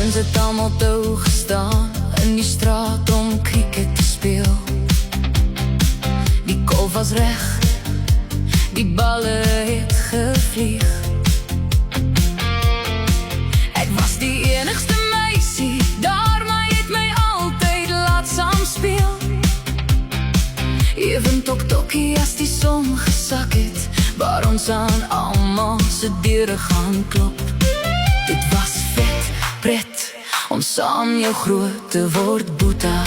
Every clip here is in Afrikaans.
Ons het allemaal toe gestaan in die straat om cricket te speel. Die golf was reg, die balle het gevlieg. Ek was die enigste meisie daar, maar jy het my altyd laat saam speel. Even tok-tokkie as die son gesak het, waar ons aan almal se deure gaan klop. Dit was vet, pret, om saam jou groot te word, Boeta.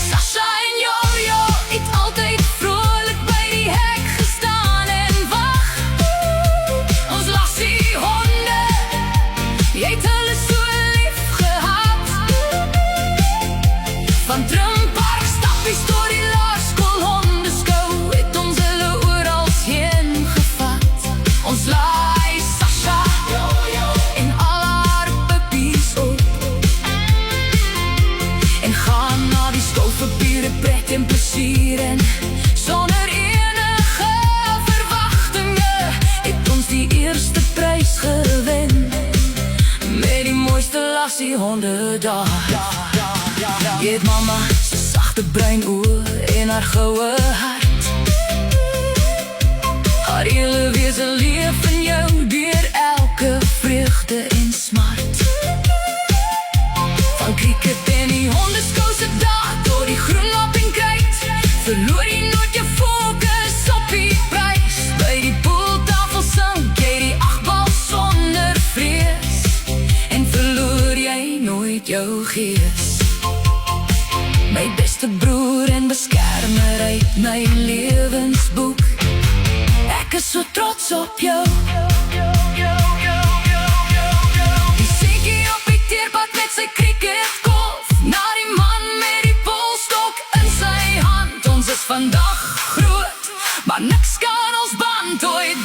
Sasha en Jojo het altyd vrolik by die hek gestaan en wag. Ons lassie honde, jy het hulle so lief gehad. Van Trimpark stappies tot die laerskool hondeskou, het ons hulle oral heen gevat. Ons laai Sasha en al haar puppies op, en gaan na die skoolpapiere pret en plesier, en sonder enige verwagtinge het ons die eerste prys gewen, met die mooiste lassie honde daar. Jy het mama se sagte bruin oë en haar goue hart, haar hele wese leef in jou deur elke vreugde en smart. Van cricket en die hondeskou se dag tot die groen lap en kyk, verloor jy nooit jou fokus op die prys. By die pooltafel sink jy die achtbal sonder vrees, en verloor jy nooit jou gees. My beste broer en beskermer uit my lewensboek, ek is so trots op jou. Die seentjie op die teerpad met sy cricketkolf, na die man met die polstok in sy hand. Ons is vandag groot, maar niks kan ons band ooit